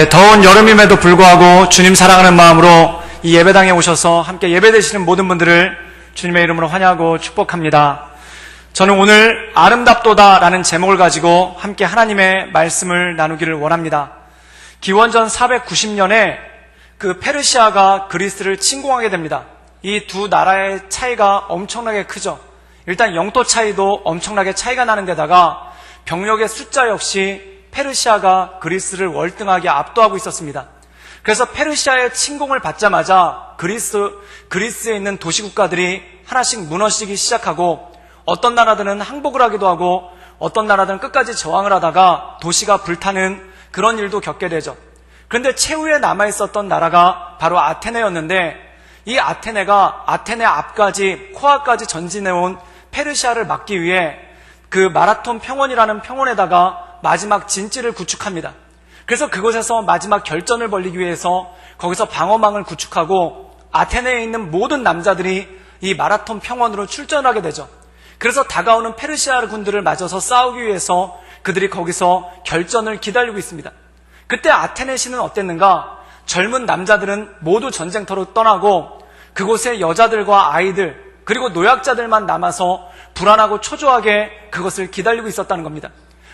더운 여름임에도 불구하고 주님 사랑하는 마음으로 이 예배당에 오셔서 함께 예배드리시는 모든 분들을 주님의 이름으로 환영하고 축복합니다. 저는 오늘 아름답도다 라는 제목을 가지고 함께 하나님의 말씀을 나누기를 원합니다. 기원전 490년에 그 페르시아가 그리스를 침공하게 됩니다. 이 두 나라의 차이가 엄청나게 크죠. 일단 영토 차이도 엄청나게 차이가 나는 데다가 병력의 숫자 역시 페르시아가 그리스를 월등하게 압도하고 있었습니다. 그래서 페르시아의 침공을 받자마자 그리스에 있는 도시국가들이 하나씩 무너지기 시작하고 어떤 나라들은 항복을 하기도 하고 어떤 나라들은 끝까지 저항을 하다가 도시가 불타는 그런 일도 겪게 되죠. 그런데 최후에 남아있었던 나라가 바로 아테네였는데 이 아테네가 아테네 앞까지 코앞까지 전진해온 페르시아를 막기 위해 그 마라톤 평원이라는 평원에다가 마지막 진지를 구축합니다. 그래서 그곳에서 마지막 결전을 벌이기 위해서 거기서 방어망을 구축하고 아테네에 있는 모든 남자들이 이 마라톤 평원으로 출전하게 되죠. 그래서 다가오는 페르시아 군들을 맞아서 싸우기 위해서 그들이 거기서 결전을 기다리고 있습니다. 그때 아테네 시는 어땠는가? 젊은 남자들은 모두 전쟁터로 떠나고 그곳에 여자들과 아이들 그리고 노약자들만 남아서 불안하고 초조하게 그것을 기다리고 있었다는 겁니다.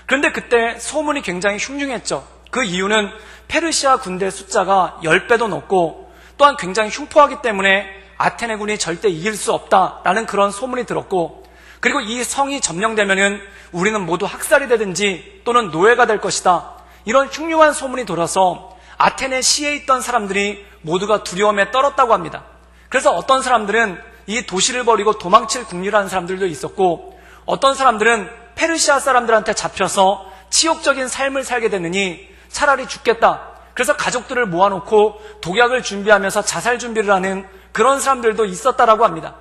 그런데 그때 소문이 굉장히 흉흉했죠. 그 이유는 페르시아 군대 숫자가 10배도 넘고 또한 굉장히 흉포하기 때문에 아테네군이 절대 이길 수 없다라는 그런 소문이 들었고 그리고 이 성이 점령되면은 우리는 모두 학살이 되든지 또는 노예가 될 것이다. 이런 흉흉한 소문이 돌아서 아테네 시에 있던 사람들이 모두가 두려움에 떨었다고 합니다. 그래서 어떤 사람들은 이 도시를 버리고 도망칠 궁리라는 사람들도 있었고 어떤 사람들은 페르시아 사람들한테 잡혀서 치욕적인 삶을 살게 되느니 차라리 죽겠다. 그래서 가족들을 모아놓고 독약을 준비하면서 자살 준비를 하는 그런 사람들도 있었다라고 합니다.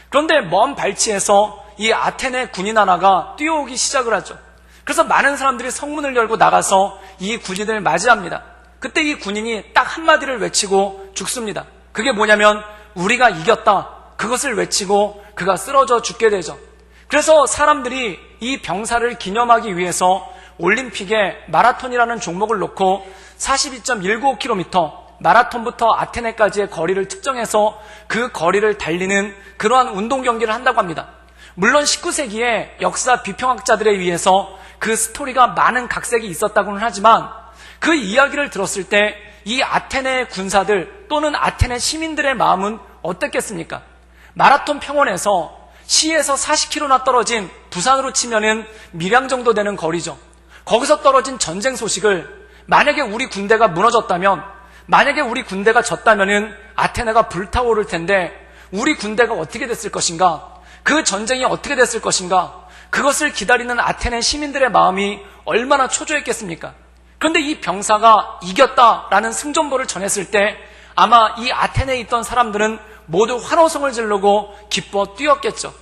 그런데 먼 발치에서 이 아테네 군인 하나가 뛰어오기 시작을 하죠. 그래서 많은 사람들이 성문을 열고 나가서 이 군인을 맞이합니다. 그때 이 군인이 딱 한마디를 외치고 죽습니다. 그게 뭐냐면 우리가 이겼다. 그것을 외치고 그가 쓰러져 죽게 되죠. 그래서 사람들이 이 병사를 기념하기 위해서 올림픽에 마라톤이라는 종목을 놓고 42.195km 마라톤부터 아테네까지의 거리를 특정해서 그 거리를 달리는 그러한 운동 경기를 한다고 합니다. 물론 19세기에 역사 비평학자들에 의해서 그 스토리가 많은 각색이 있었다고는 하지만 그 이야기를 들었을 때 이 아테네 군사들 또는 아테네 시민들의 마음은 어땠겠습니까? 마라톤 평원에서 시에서 40km나 떨어진 부산으로 치면은 밀양 정도 되는 거리죠. 거기서 떨어진 전쟁 소식을 만약에 우리 군대가 무너졌다면 만약에 우리 군대가 졌다면은 아테네가 불타오를 텐데 우리 군대가 어떻게 됐을 것인가? 그 전쟁이 어떻게 됐을 것인가? 그것을 기다리는 아테네 시민들의 마음이 얼마나 초조했겠습니까? 그런데 이 병사가 이겼다라는 승전보를 전했을 때 아마 이 아테네에 있던 사람들은 모두 환호성을 지르고 기뻐 뛰었겠죠.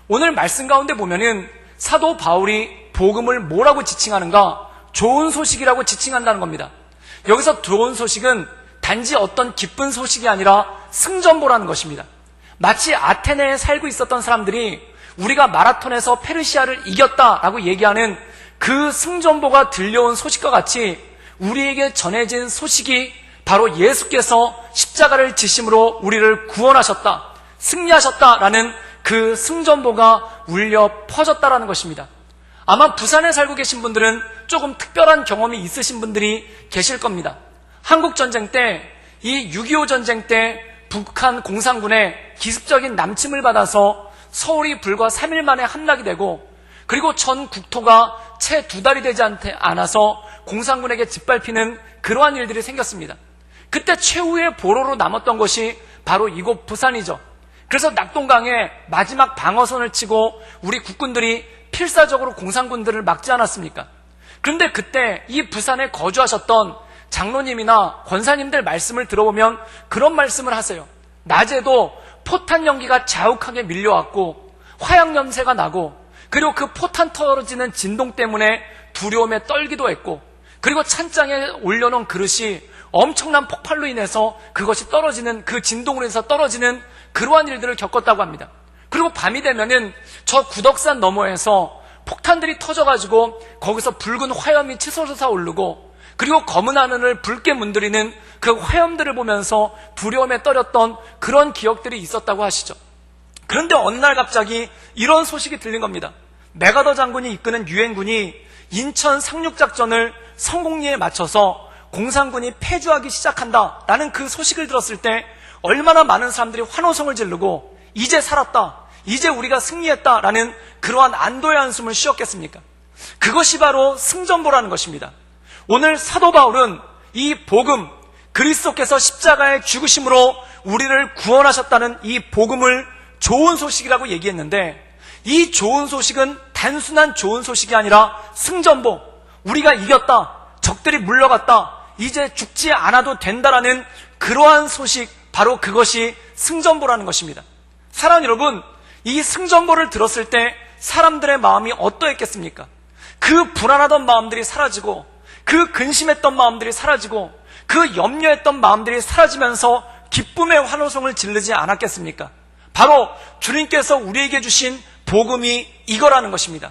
오늘 말씀 가운데 보면은 사도 바울이 복음을 뭐라고 지칭하는가? 좋은 소식이라고 지칭한다는 겁니다. 여기서 좋은 소식은 단지 어떤 기쁜 소식이 아니라 승전보라는 것입니다. 마치 아테네에 살고 있었던 사람들이 우리가 마라톤에서 페르시아를 이겼다라고 얘기하는 그 승전보가 들려온 소식과 같이 우리에게 전해진 소식이 바로 예수께서 십자가를 지심으로 우리를 구원하셨다, 승리하셨다라는 그 승전보가 울려 퍼졌다라는 것입니다. 아마 부산에 살고 계신 분들은 조금 특별한 경험이 있으신 분들이 계실 겁니다. 한국전쟁 때, 이 6.25 전쟁 때 북한 공산군의 기습적인 남침을 받아서 서울이 불과 3일 만에 함락이 되고 그리고 전 국토가 채 2달이 되지 않아서 공산군에게 짓밟히는 그러한 일들이 생겼습니다. 그때 최후의 보로로 남았던 것이 바로 이곳 부산이죠. 그래서 낙동강에 마지막 방어선을 치고 우리 국군들이 필사적으로 공산군들을 막지 않았습니까? 그런데 그때 이 부산에 거주하셨던 장로님이나 권사님들 말씀을 들어보면 그런 말씀을 하세요. 낮에도 포탄 연기가 자욱하게 밀려왔고 화약 냄새가 나고 그리고 그 포탄 떨어지는 진동 때문에 두려움에 떨기도 했고 그리고 찬장에 올려놓은 그릇이 엄청난 폭발로 인해서 그것이 떨어지는 그 진동으로 인해서 떨어지는 그러한 일들을 겪었다고 합니다. 그리고 밤이 되면은 저 구덕산 너머에서 폭탄들이 터져가지고 거기서 붉은 화염이 치솟아 오르고 그리고 검은 하늘을 붉게 문드리는 그 화염들을 보면서 두려움에 떨었던 그런 기억들이 있었다고 하시죠. 그런데 어느 날 갑자기 이런 소식이 들린 겁니다. 메가더 장군이 이끄는 유엔군이 인천 상륙작전을 성공리에 맞춰서 공산군이 패주하기 시작한다라는 그 소식을 들었을 때 얼마나 많은 사람들이 환호성을 지르고 이제 살았다, 이제 우리가 승리했다라는 그러한 안도의 한숨을 쉬었겠습니까? 그것이 바로 승전보라는 것입니다. 오늘 사도 바울은 이 복음, 그리스도께서 십자가의 죽으심으로 우리를 구원하셨다는 이 복음을 좋은 소식이라고 얘기했는데, 이 좋은 소식은 단순한 좋은 소식이 아니라 승전보, 우리가 이겼다, 적들이 물러갔다, 이제 죽지 않아도 된다라는 그러한 소식, 바로 그것이 승전보라는 것입니다. 사랑하는 여러분, 이 승전보를 들었을 때 사람들의 마음이 어떠했겠습니까? 그 불안하던 마음들이 사라지고, 그 근심했던 마음들이 사라지고, 그 염려했던 마음들이 사라지면서 기쁨의 환호성을 지르지 않았겠습니까? 바로 주님께서 우리에게 주신 복음이 이거라는 것입니다.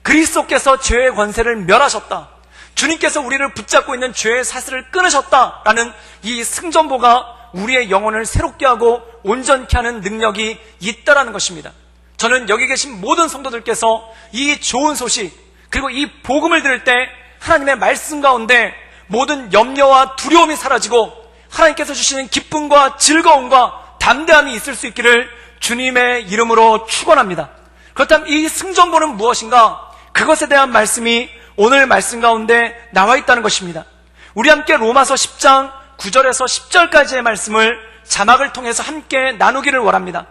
그리스도께서 죄의 권세를 멸하셨다, 주님께서 우리를 붙잡고 있는 죄의 사슬을 끊으셨다라는 이 승전보가 우리의 영혼을 새롭게 하고 온전케 하는 능력이 있다라는 것입니다. 저는 여기 계신 모든 성도들께서 이 좋은 소식, 그리고 이 복음을 들을 때 하나님의 말씀 가운데 모든 염려와 두려움이 사라지고 하나님께서 주시는 기쁨과 즐거움과 담대함이 있을 수 있기를 주님의 이름으로 축원합니다. 그렇다면 이 승전보는 무엇인가? 그것에 대한 말씀이 오늘 말씀 가운데 나와 있다는 것입니다. 우리 함께 로마서 10장 9절에서 10절까지의 말씀을 자막을 통해서 함께 나누기를 원합니다.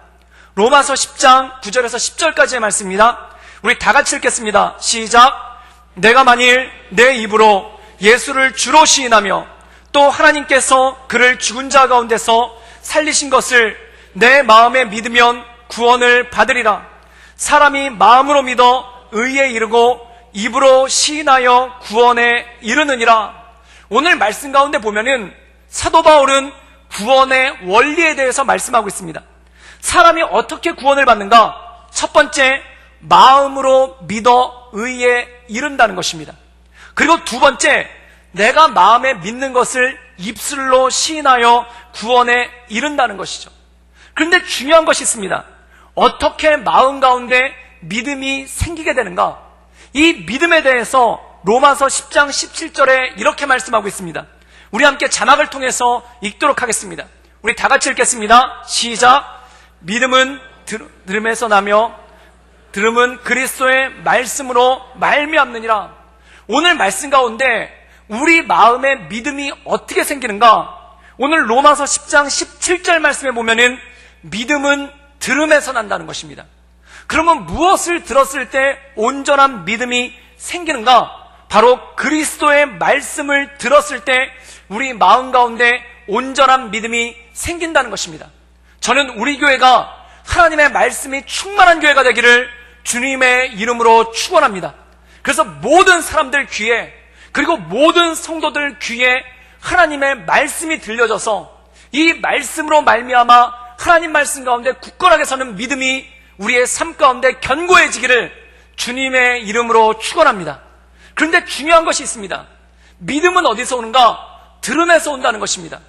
로마서 10장 9절에서 10절까지의 말씀입니다. 우리 다 같이 읽겠습니다. 시작. 내가 만일 내 입으로 예수를 주로 시인하며 또 하나님께서 그를 죽은 자 가운데서 살리신 것을 내 마음에 믿으면 구원을 받으리라. 사람이 마음으로 믿어 의에 이르고 입으로 시인하여 구원에 이르느니라. 오늘 말씀 가운데 보면은 사도 바울은 구원의 원리에 대해서 말씀하고 있습니다. 사람이 어떻게 구원을 받는가? 첫 번째, 마음으로 믿어 의에 이른다는 것입니다. 그리고 두 번째, 내가 마음에 믿는 것을 입술로 시인하여 구원에 이른다는 것이죠. 그런데 중요한 것이 있습니다. 어떻게 마음 가운데 믿음이 생기게 되는가? 이 믿음에 대해서 로마서 10장 17절에 이렇게 말씀하고 있습니다. 우리 함께 자막을 통해서 읽도록 하겠습니다. 우리 다 같이 읽겠습니다. 시작. 믿음은 들음에서 나며 들음은 그리스도의 말씀으로 말미암느니라. 오늘 말씀 가운데 우리 마음에 믿음이 어떻게 생기는가? 오늘 로마서 10장 17절 말씀에 보면은 믿음은 들음에서 난다는 것입니다. 그러면 무엇을 들었을 때 온전한 믿음이 생기는가? 바로 그리스도의 말씀을 들었을 때 우리 마음 가운데 온전한 믿음이 생긴다는 것입니다. 저는 우리 교회가 하나님의 말씀이 충만한 교회가 되기를 주님의 이름으로 축원합니다. 그래서 모든 사람들 귀에, 그리고 모든 성도들 귀에 하나님의 말씀이 들려져서 이 말씀으로 말미암아 하나님 말씀 가운데 굳건하게 서는 믿음이 우리의 삶 가운데 견고해지기를 주님의 이름으로 축원합니다. 그런데 중요한 것이 있습니다. 믿음은 어디서 오는가? 들음에서 온다는 것입니다.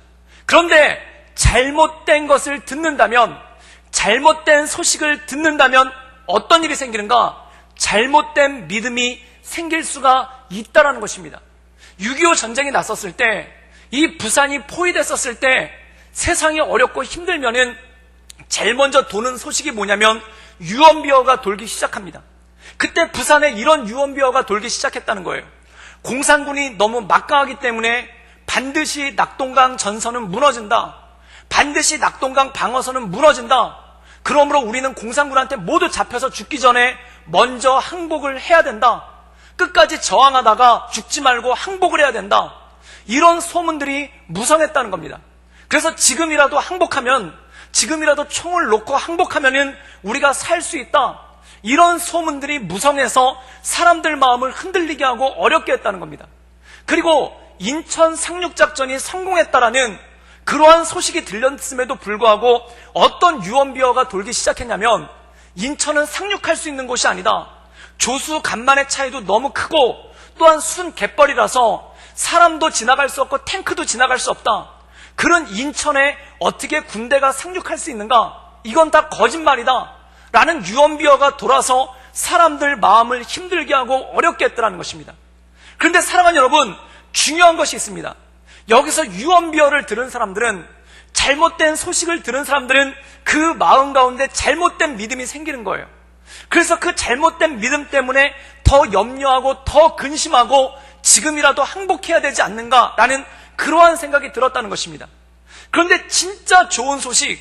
그런데 잘못된 것을 듣는다면, 잘못된 소식을 듣는다면 어떤 일이 생기는가? 잘못된 믿음이 생길 수가 있다는 것입니다. 6.25 전쟁이 났었을 때, 이 부산이 포위됐었을 때 세상이 어렵고 힘들면은 제일 먼저 도는 소식이 뭐냐면 유언비어가 돌기 시작합니다. 그때 부산에 이런 유언비어가 돌기 시작했다는 거예요. 공산군이 너무 막강하기 때문에 반드시 낙동강 전선은 무너진다. 반드시 낙동강 방어선은 무너진다. 그러므로 우리는 공산군한테 모두 잡혀서 죽기 전에 먼저 항복을 해야 된다. 끝까지 저항하다가 죽지 말고 항복을 해야 된다. 이런 소문들이 무성했다는 겁니다. 그래서 지금이라도 항복하면, 지금이라도 총을 놓고 항복하면은 우리가 살 수 있다. 이런 소문들이 무성해서 사람들 마음을 흔들리게 하고 어렵게 했다는 겁니다. 그리고 인천 상륙작전이 성공했다라는 그러한 소식이 들렸음에도 불구하고 어떤 유언비어가 돌기 시작했냐면, 인천은 상륙할 수 있는 곳이 아니다. 조수 간만의 차이도 너무 크고 또한 순 갯벌이라서 사람도 지나갈 수 없고 탱크도 지나갈 수 없다. 그런 인천에 어떻게 군대가 상륙할 수 있는가? 이건 다 거짓말이다. 라는 유언비어가 돌아서 사람들 마음을 힘들게 하고 어렵게 했더라는 것입니다. 그런데 사랑하는 여러분, 중요한 것이 있습니다. 여기서 유언비어를 들은 사람들은, 잘못된 소식을 들은 사람들은 그 마음 가운데 잘못된 믿음이 생기는 거예요. 그래서 그 잘못된 믿음 때문에 더 염려하고 더 근심하고 지금이라도 항복해야 되지 않는가라는 그러한 생각이 들었다는 것입니다. 그런데 진짜 좋은 소식,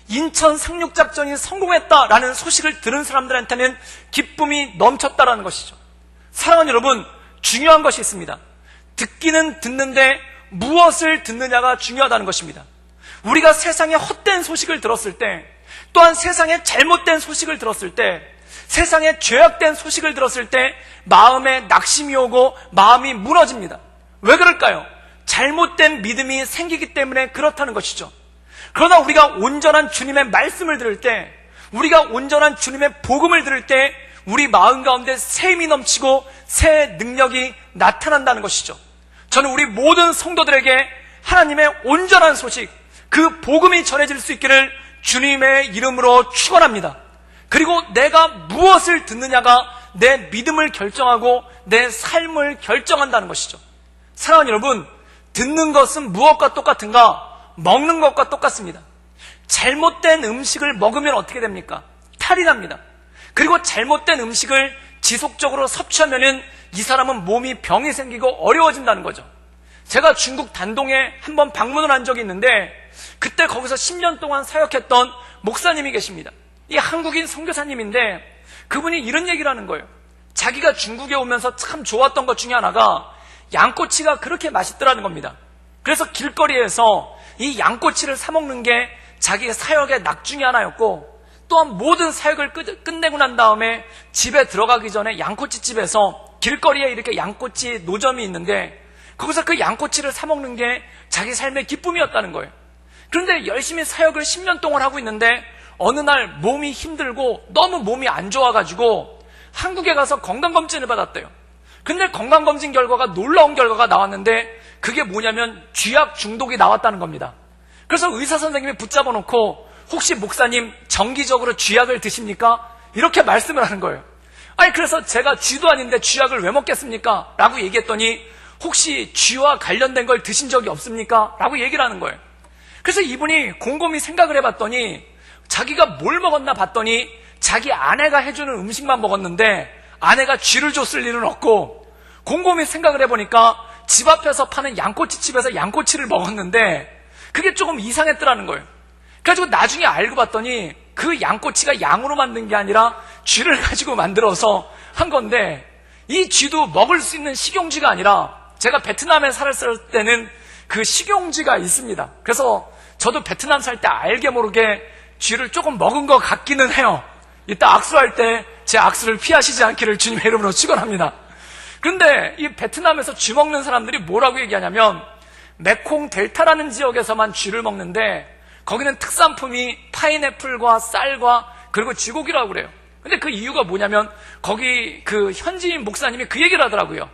인천 상륙작전이 성공했다라는 소식을 들은 사람들한테는 기쁨이 넘쳤다라는 것이죠. 사랑하는 여러분, 중요한 것이 있습니다. 듣기는 듣는데 무엇을 듣느냐가 중요하다는 것입니다. 우리가 세상에 헛된 소식을 들었을 때, 또한 세상에 잘못된 소식을 들었을 때, 세상에 죄악된 소식을 들었을 때 마음에 낙심이 오고 마음이 무너집니다. 왜 그럴까요? 잘못된 믿음이 생기기 때문에 그렇다는 것이죠. 그러나 우리가 온전한 주님의 말씀을 들을 때, 우리가 온전한 주님의 복음을 들을 때 우리 마음 가운데 새 힘이 넘치고 새 능력이 나타난다는 것이죠. 저는 우리 모든 성도들에게 하나님의 온전한 소식, 그 복음이 전해질 수 있기를 주님의 이름으로 축원합니다. 그리고 내가 무엇을 듣느냐가 내 믿음을 결정하고 내 삶을 결정한다는 것이죠. 사랑하는 여러분, 듣는 것은 무엇과 똑같은가? 먹는 것과 똑같습니다. 잘못된 음식을 먹으면 어떻게 됩니까? 탈이 납니다. 그리고 잘못된 음식을 지속적으로 섭취하면은 이 사람은 몸이 병이 생기고 어려워진다는 거죠. 제가 중국 단동에 한번 방문을 한 적이 있는데, 그때 거기서 10년 동안 사역했던 목사님이 계십니다. 이 한국인 선교사님인데 그분이 이런 얘기를 하는 거예요. 자기가 중국에 오면서 참 좋았던 것 중에 하나가 양꼬치가 그렇게 맛있더라는 겁니다. 그래서 길거리에서 이 양꼬치를 사 먹는 게 자기의 사역의 낙 중에 하나였고, 또한 모든 사역을 끝내고 난 다음에 집에 들어가기 전에 양꼬치집에서 길거리에 이렇게 양꼬치 노점이 있는데 거기서 그 양꼬치를 사 먹는 게 자기 삶의 기쁨이었다는 거예요. 그런데 열심히 사역을 10년 동안 하고 있는데 어느 날 몸이 힘들고 너무 몸이 안 좋아가지고 한국에 가서 건강검진을 받았대요. 근데 건강검진 결과가 놀라운 결과가 나왔는데 그게 뭐냐면 쥐약 중독이 나왔다는 겁니다. 그래서 의사 선생님이 붙잡아 놓고, 혹시 목사님 정기적으로 쥐약을 드십니까? 이렇게 말씀을 하는 거예요. 아니, 그래서 제가 쥐도 아닌데 쥐약을 왜 먹겠습니까? 라고 얘기했더니, 혹시 쥐와 관련된 걸 드신 적이 없습니까? 라고 얘기를 하는 거예요. 그래서 이분이 곰곰이 생각을 해봤더니 자기가 뭘 먹었나 봤더니 자기 아내가 해주는 음식만 먹었는데 아내가 쥐를 줬을 일은 없고, 곰곰이 생각을 해보니까 집 앞에서 파는 양꼬치집에서 양꼬치를 먹었는데 그게 조금 이상했더라는 거예요. 그래가지고 나중에 알고 봤더니 그 양꼬치가 양으로 만든 게 아니라 쥐를 가지고 만들어서 한 건데, 이 쥐도 먹을 수 있는 식용쥐가 아니라, 제가 베트남에 살았을 때는 그 식용쥐가 있습니다. 그래서 저도 베트남 살 때 알게 모르게 쥐를 조금 먹은 것 같기는 해요. 이따 악수할 때 제 악수를 피하시지 않기를 주님의 이름으로 축원합니다. 그런데 이 베트남에서 쥐 먹는 사람들이 뭐라고 얘기하냐면, 메콩 델타라는 지역에서만 쥐를 먹는데 거기는 특산품이 파인애플과 쌀과 그리고 쥐고기라고 그래요. 근데 그 이유가 뭐냐면, 거기 그 현지인 목사님이 그 얘기를 하더라고요.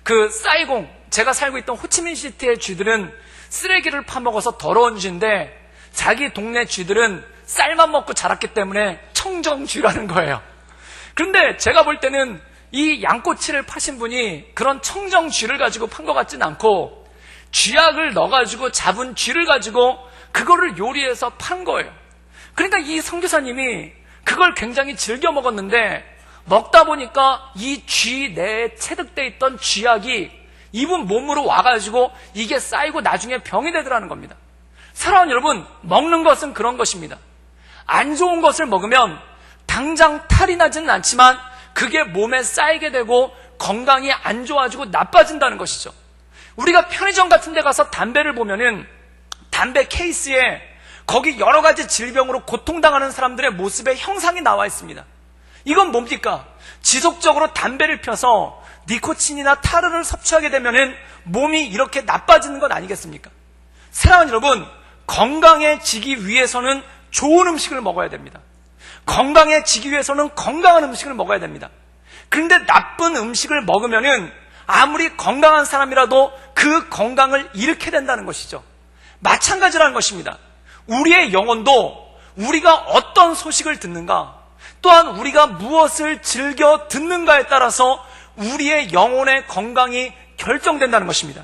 그 사이공, 제가 살고 있던 호치민시티의 쥐들은 쓰레기를 파먹어서 더러운 쥐인데 자기 동네 쥐들은 쌀만 먹고 자랐기 때문에 청정쥐라는 거예요. 그런데 제가 볼 때는 이 양꼬치를 파신 분이 그런 청정쥐를 가지고 판 것 같진 않고, 쥐약을 넣어가지고 잡은 쥐를 가지고 그거를 요리해서 판 거예요. 그러니까 이 선교사님이 그걸 굉장히 즐겨 먹었는데, 먹다 보니까 이 쥐 내에 체득돼 있던 쥐약이 이분 몸으로 와가지고 이게 쌓이고 나중에 병이 되더라는 겁니다. 사랑하는 여러분, 먹는 것은 그런 것입니다. 안 좋은 것을 먹으면 당장 탈이 나지는 않지만 그게 몸에 쌓이게 되고 건강이 안 좋아지고 나빠진다는 것이죠. 우리가 편의점 같은 데 가서 담배를 보면은 담배 케이스에 거기 여러 가지 질병으로 고통당하는 사람들의 모습의 형상이 나와 있습니다. 이건 뭡니까? 지속적으로 담배를 펴서 니코틴이나 타르를 섭취하게 되면은 몸이 이렇게 나빠지는 것 아니겠습니까? 사랑하는 여러분, 건강해지기 위해서는 좋은 음식을 먹어야 됩니다. 건강해지기 위해서는 건강한 음식을 먹어야 됩니다. 그런데 나쁜 음식을 먹으면은 아무리 건강한 사람이라도 그 건강을 잃게 된다는 것이죠. 마찬가지라는 것입니다. 우리의 영혼도 우리가 어떤 소식을 듣는가, 또한 우리가 무엇을 즐겨 듣는가에 따라서 우리의 영혼의 건강이 결정된다는 것입니다.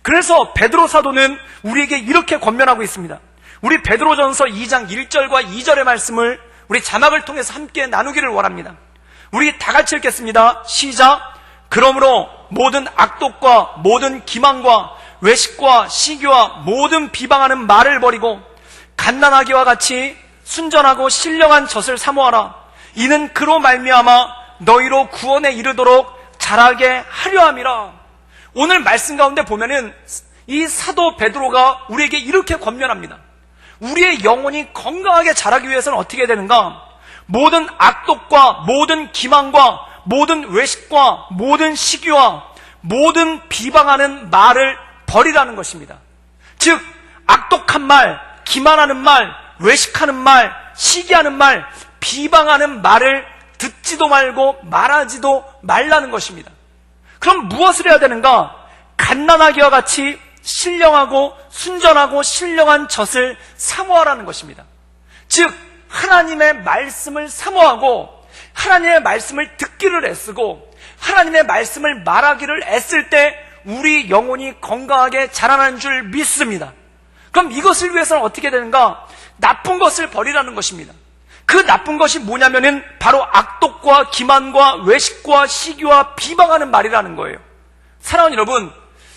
그래서 베드로 사도는 우리에게 이렇게 권면하고 있습니다. 우리 베드로전서 2장 1절과 2절의 말씀을 우리 자막을 통해서 함께 나누기를 원합니다. 우리 다 같이 읽겠습니다. 시작. 그러므로 모든 악독과 모든 기망과 외식과 시기와 모든 비방하는 말을 버리고 갓난아기와 같이 순전하고 신령한 젖을 사모하라. 이는 그로 말미암아 너희로 구원에 이르도록 자라게 하려 함이라. 오늘 말씀 가운데 보면은 이 사도 베드로가 우리에게 이렇게 권면합니다. 우리의 영혼이 건강하게 자라기 위해서는 어떻게 되는가? 모든 악독과 모든 기망과 모든 외식과 모든 시기와 모든 비방하는 말을 버리라는 것입니다. 즉 악독한 말, 기만하는 말, 외식하는 말, 시기하는 말, 비방하는 말을 듣지도 말고 말하지도 말라는 것입니다. 그럼 무엇을 해야 되는가? 갓난아기와 같이 신령하고 순전하고 신령한 젖을 사모하라는 것입니다. 즉 하나님의 말씀을 사모하고 하나님의 말씀을 듣기를 애쓰고 하나님의 말씀을 말하기를 애쓸 때 우리 영혼이 건강하게 자라나는 줄 믿습니다. 그럼 이것을 위해서는 어떻게 되는가? 나쁜 것을 버리라는 것입니다. 그 나쁜 것이 뭐냐면은 바로 악독과 기만과 외식과 시기와 비방하는 말이라는 거예요. 사랑하는 여러분,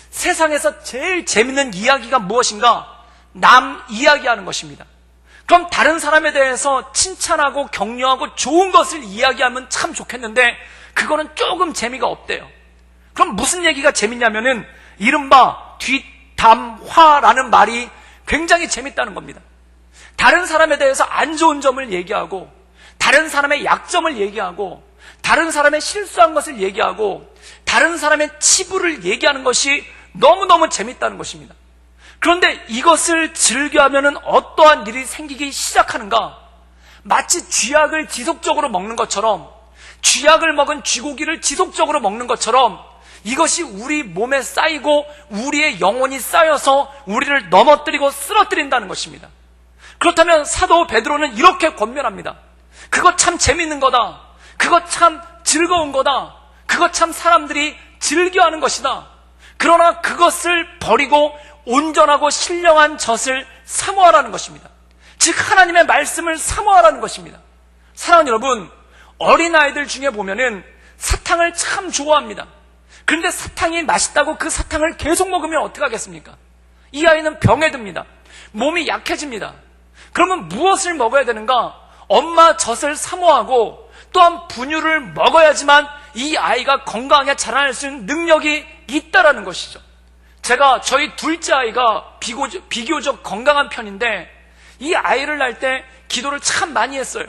세상에서 제일 재밌는 이야기가 무엇인가? 남 이야기하는 것입니다. 그럼 다른 사람에 대해서 칭찬하고 격려하고 좋은 것을 이야기하면 참 좋겠는데 그거는 조금 재미가 없대요. 그럼 무슨 얘기가 재밌냐면은 이른바 뒷담화라는 말이 굉장히 재밌다는 겁니다. 다른 사람에 대해서 안 좋은 점을 얘기하고 다른 사람의 약점을 얘기하고 다른 사람의 실수한 것을 얘기하고 다른 사람의 치부를 얘기하는 것이 너무너무 재밌다는 것입니다. 그런데 이것을 즐겨하면 어떠한 일이 생기기 시작하는가? 마치 쥐약을 지속적으로 먹는 것처럼, 쥐약을 먹은 쥐고기를 지속적으로 먹는 것처럼 이것이 우리 몸에 쌓이고 우리의 영혼이 쌓여서 우리를 넘어뜨리고 쓰러뜨린다는 것입니다. 그렇다면 사도 베드로는 이렇게 권면합니다. 그거 참 재밌는 거다. 그거 참 즐거운 거다. 그거 참 사람들이 즐겨하는 것이다. 그러나 그것을 버리고 온전하고 신령한 젖을 사모하라는 것입니다. 즉 하나님의 말씀을 사모하라는 것입니다. 사랑하는 여러분, 어린아이들 중에 보면은 사탕을 참 좋아합니다. 그런데 사탕이 맛있다고 그 사탕을 계속 먹으면 어떡하겠습니까? 이 아이는 병에 듭니다. 몸이 약해집니다. 그러면 무엇을 먹어야 되는가? 엄마 젖을 사모하고 또한 분유를 먹어야지만 이 아이가 건강하게 자라날 수 있는 능력이 있다라는 것이죠. 제가 저희 둘째 아이가 비교적 건강한 편인데 이 아이를 낳을 때 기도를 참 많이 했어요.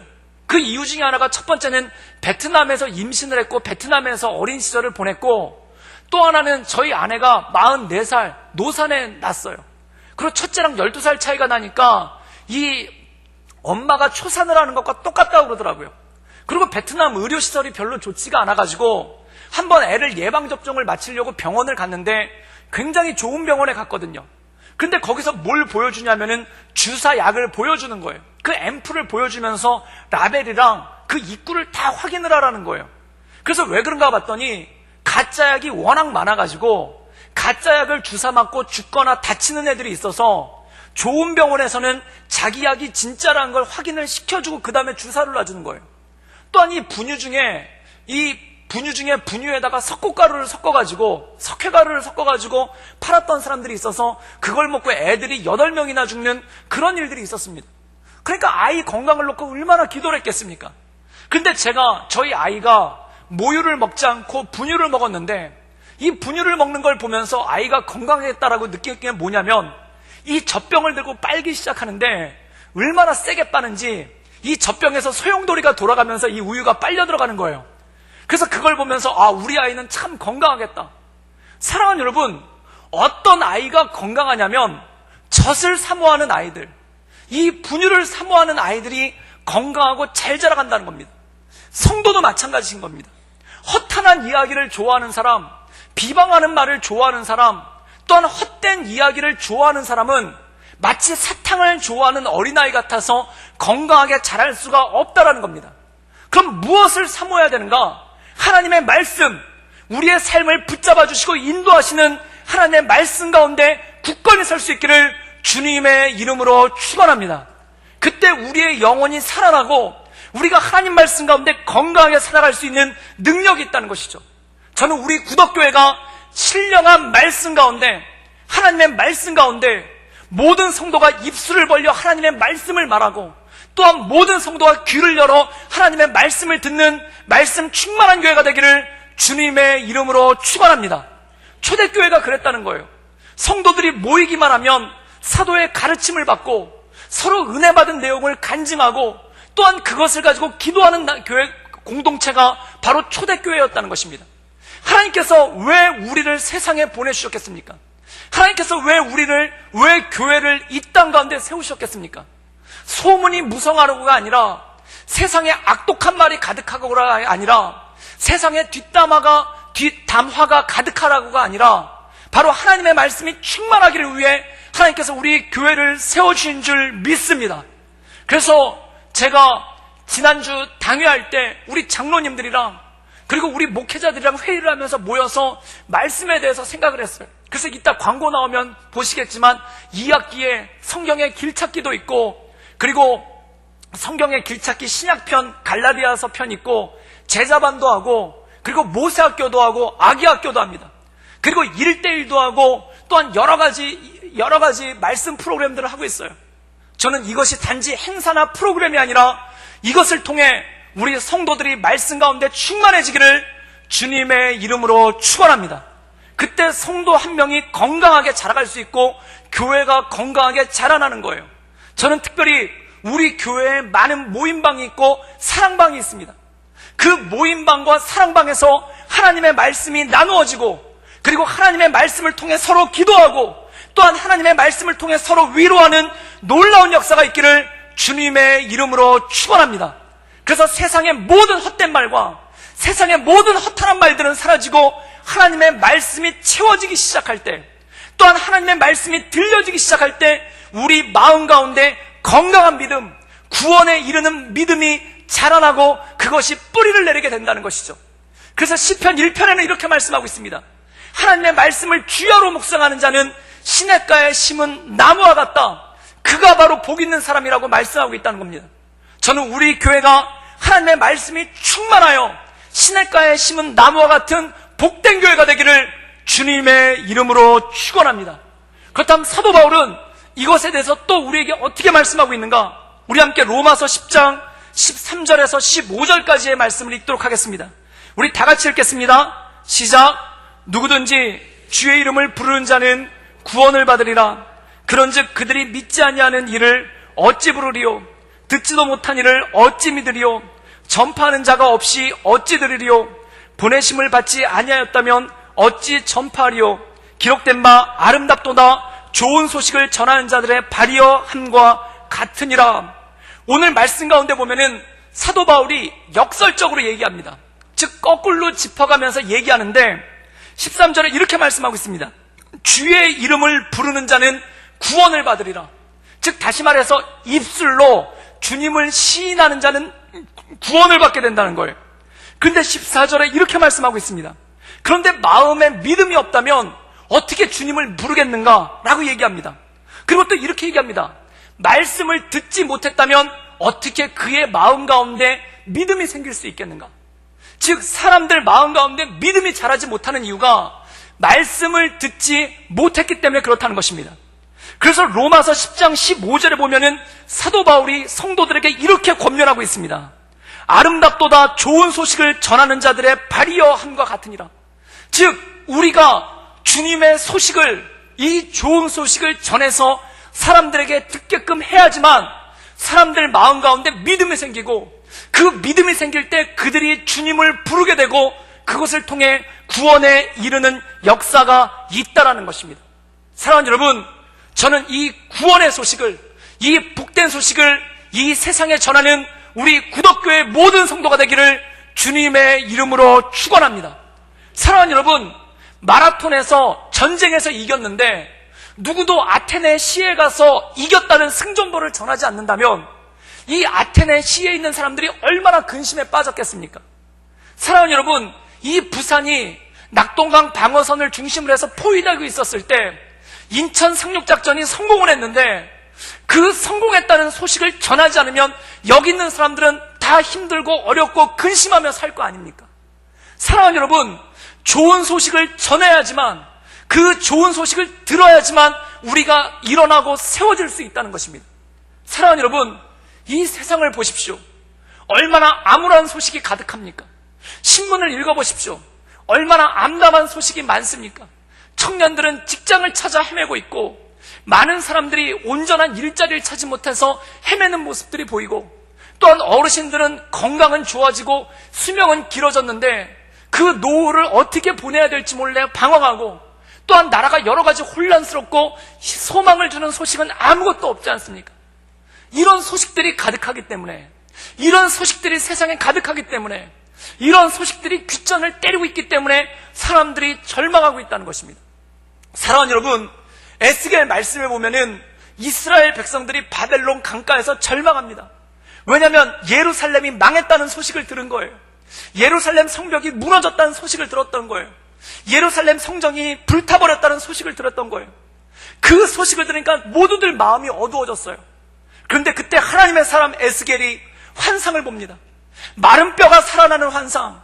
그 이유 중에 하나가 첫 번째는 베트남에서 임신을 했고 베트남에서 어린 시절을 보냈고 또 하나는 저희 아내가 44살 노산에 났어요. 그리고 첫째랑 12살 차이가 나니까 이 엄마가 초산을 하는 것과 똑같다고 그러더라고요. 그리고 베트남 의료시설이 별로 좋지가 않아가지고 한번 애를 예방접종을 마치려고 병원을 갔는데 굉장히 좋은 병원에 갔거든요. 근데 거기서 뭘 보여주냐면은 주사약을 보여주는 거예요. 그 앰플을 보여주면서 라벨이랑 그 입구를 다 확인을 하라는 거예요. 그래서 왜 그런가 봤더니 가짜약이 워낙 많아가지고 가짜약을 주사 맞고 죽거나 다치는 애들이 있어서 좋은 병원에서는 자기 약이 진짜라는 걸 확인을 시켜주고 그 다음에 주사를 놔주는 거예요. 또한 이 분유 중에 분유에다가 석고가루를 섞어가지고 석회가루를 섞어가지고 팔았던 사람들이 있어서 그걸 먹고 애들이 8명이나 죽는 그런 일들이 있었습니다. 그러니까 아이 건강을 놓고 얼마나 기도를 했겠습니까? 근데 저희 아이가 모유를 먹지 않고 분유를 먹었는데 이 분유를 먹는 걸 보면서 아이가 건강했다라고 느낀 게 뭐냐면 이 젖병을 들고 빨기 시작하는데 얼마나 세게 빠는지 이 젖병에서 소용돌이가 돌아가면서 이 우유가 빨려 들어가는 거예요. 그래서 그걸 보면서 우리 아이는 참 건강하겠다. 사랑하는 여러분, 어떤 아이가 건강하냐면 젖을 사모하는 아이들, 이 분유를 사모하는 아이들이 건강하고 잘 자라간다는 겁니다. 성도도 마찬가지인 겁니다. 허탄한 이야기를 좋아하는 사람, 비방하는 말을 좋아하는 사람, 또한 헛된 이야기를 좋아하는 사람은 마치 사탕을 좋아하는 어린아이 같아서 건강하게 자랄 수가 없다라는 겁니다. 그럼 무엇을 사모해야 되는가? 하나님의 말씀, 우리의 삶을 붙잡아 주시고 인도하시는 하나님의 말씀 가운데 굳건히 설 수 있기를 주님의 이름으로 축원합니다. 그때 우리의 영혼이 살아나고 우리가 하나님 말씀 가운데 건강하게 살아갈 수 있는 능력이 있다는 것이죠. 저는 우리 구덕교회가 신령한 말씀 가운데, 하나님의 말씀 가운데 모든 성도가 입술을 벌려 하나님의 말씀을 말하고, 또한 모든 성도가 귀를 열어 하나님의 말씀을 듣는 말씀 충만한 교회가 되기를 주님의 이름으로 축원합니다. 초대교회가 그랬다는 거예요. 성도들이 모이기만 하면 사도의 가르침을 받고 서로 은혜 받은 내용을 간증하고, 또한 그것을 가지고 기도하는 교회 공동체가 바로 초대교회였다는 것입니다. 하나님께서 왜 우리를 세상에 보내주셨겠습니까? 하나님께서 왜 교회를 이 땅 가운데 세우셨겠습니까? 소문이 무성하고가 아니라, 세상에 악독한 말이 가득하고가 아니라, 세상에 뒷담화가 가득하라고가 아니라, 바로 하나님의 말씀이 충만하기를 위해 하나님께서 우리 교회를 세워주신 줄 믿습니다. 그래서 제가 지난주 당회할 때 우리 장로님들이랑 그리고 우리 목회자들이랑 회의를 하면서 모여서 말씀에 대해서 생각을 했어요. 그래서 이따 광고 나오면 보시겠지만 2학기에 성경의 길찾기도 있고, 그리고 성경의 길찾기 신약편 갈라디아서 편 있고, 제자반도 하고, 그리고 모세학교도 하고 아기학교도 합니다. 그리고 1대1도 하고, 또한 여러 가지 말씀 프로그램들을 하고 있어요. 저는 이것이 단지 행사나 프로그램이 아니라 이것을 통해 우리 성도들이 말씀 가운데 충만해지기를 주님의 이름으로 축원합니다. 그때 성도 한 명이 건강하게 자라갈 수 있고 교회가 건강하게 자라나는 거예요. 저는 특별히 우리 교회에 많은 모임방이 있고 사랑방이 있습니다. 그 모임방과 사랑방에서 하나님의 말씀이 나누어지고, 그리고 하나님의 말씀을 통해 서로 기도하고, 또한 하나님의 말씀을 통해 서로 위로하는 놀라운 역사가 있기를 주님의 이름으로 축원합니다. 그래서 세상의 모든 헛된 말과 세상의 모든 허탄한 말들은 사라지고 하나님의 말씀이 채워지기 시작할 때, 또한 하나님의 말씀이 들려지기 시작할 때 우리 마음 가운데 건강한 믿음, 구원에 이르는 믿음이 자라나고 그것이 뿌리를 내리게 된다는 것이죠. 그래서 시편 1편에는 이렇게 말씀하고 있습니다. 하나님의 말씀을 주야로 묵상하는 자는 시냇가에 심은 나무와 같다. 그가 바로 복 있는 사람이라고 말씀하고 있다는 겁니다. 저는 우리 교회가 하나님의 말씀이 충만하여 시냇가에 심은 나무와 같은 복된 교회가 되기를 주님의 이름으로 축원합니다. 그렇다면 사도 바울은 이것에 대해서 또 우리에게 어떻게 말씀하고 있는가? 우리 함께 로마서 10장 13절에서 15절까지의 말씀을 읽도록 하겠습니다. 우리 다 같이 읽겠습니다. 시작. 누구든지 주의 이름을 부르는 자는 구원을 받으리라. 그런즉 그들이 믿지 아니하는 일을 어찌 부르리요? 듣지도 못한 일을 어찌 믿으리요? 전파하는 자가 없이 어찌 들으리요? 보내심을 받지 아니하였다면 어찌 전파하리요? 기록된 바 아름답도다. 좋은 소식을 전하는 자들의 발이여 함과 같으니라. 오늘 말씀 가운데 보면은 사도 바울이 역설적으로 얘기합니다. 즉 거꾸로 짚어가면서 얘기하는데 13절에 이렇게 말씀하고 있습니다. 주의 이름을 부르는 자는 구원을 받으리라. 즉 다시 말해서 입술로 주님을 시인하는 자는 구원을 받게 된다는 거예요. 그런데 14절에 이렇게 말씀하고 있습니다. 그런데 마음에 믿음이 없다면 어떻게 주님을 부르겠는가? 라고 얘기합니다. 그리고 또 이렇게 얘기합니다. 말씀을 듣지 못했다면 어떻게 그의 마음 가운데 믿음이 생길 수 있겠는가? 즉 사람들 마음 가운데 믿음이 자라지 못하는 이유가 말씀을 듣지 못했기 때문에 그렇다는 것입니다. 그래서 로마서 10장 15절에 보면은 사도 바울이 성도들에게 이렇게 권면하고 있습니다. 아름답도다. 좋은 소식을 전하는 자들의 발이여 함과 같으니라. 즉 우리가 주님의 소식을, 이 좋은 소식을 전해서 사람들에게 듣게끔 해야지만 사람들 마음 가운데 믿음이 생기고, 그 믿음이 생길 때 그들이 주님을 부르게 되고 그것을 통해 구원에 이르는 역사가 있다라는 것입니다. 사랑하는 여러분, 저는 이 구원의 소식을, 이 복된 소식을 이 세상에 전하는 우리 구덕교회 모든 성도가 되기를 주님의 이름으로 축원합니다. 사랑하는 여러분, 마라톤에서 전쟁에서 이겼는데 누구도 아테네 시에 가서 이겼다는 승전보를 전하지 않는다면 이 아테네 시에 있는 사람들이 얼마나 근심에 빠졌겠습니까? 사랑하는 여러분, 이 부산이 낙동강 방어선을 중심으로 해서 포위되고 있었을 때 인천 상륙작전이 성공을 했는데 그 성공했다는 소식을 전하지 않으면 여기 있는 사람들은 다 힘들고 어렵고 근심하며 살 거 아닙니까? 사랑하는 여러분, 좋은 소식을 전해야지만, 그 좋은 소식을 들어야지만 우리가 일어나고 세워질 수 있다는 것입니다. 사랑하는 여러분, 이 세상을 보십시오. 얼마나 암울한 소식이 가득합니까? 신문을 읽어보십시오. 얼마나 암담한 소식이 많습니까? 청년들은 직장을 찾아 헤매고 있고, 많은 사람들이 온전한 일자리를 찾지 못해서 헤매는 모습들이 보이고, 또한 어르신들은 건강은 좋아지고 수명은 길어졌는데 그 노후를 어떻게 보내야 될지 몰래 방황하고, 또한 나라가 여러 가지 혼란스럽고 소망을 주는 소식은 아무것도 없지 않습니까? 이런 소식들이 가득하기 때문에, 이런 소식들이 세상에 가득하기 때문에, 이런 소식들이 귓전을 때리고 있기 때문에 사람들이 절망하고 있다는 것입니다. 사랑하는 여러분, 에스겔 말씀에 보면은 이스라엘 백성들이 바벨론 강가에서 절망합니다. 왜냐하면 예루살렘이 망했다는 소식을 들은 거예요. 예루살렘 성벽이 무너졌다는 소식을 들었던 거예요. 예루살렘 성전이 불타버렸다는 소식을 들었던 거예요. 그 소식을 들으니까 모두들 마음이 어두워졌어요. 그런데 그때 하나님의 사람 에스겔이 환상을 봅니다. 마른 뼈가 살아나는 환상,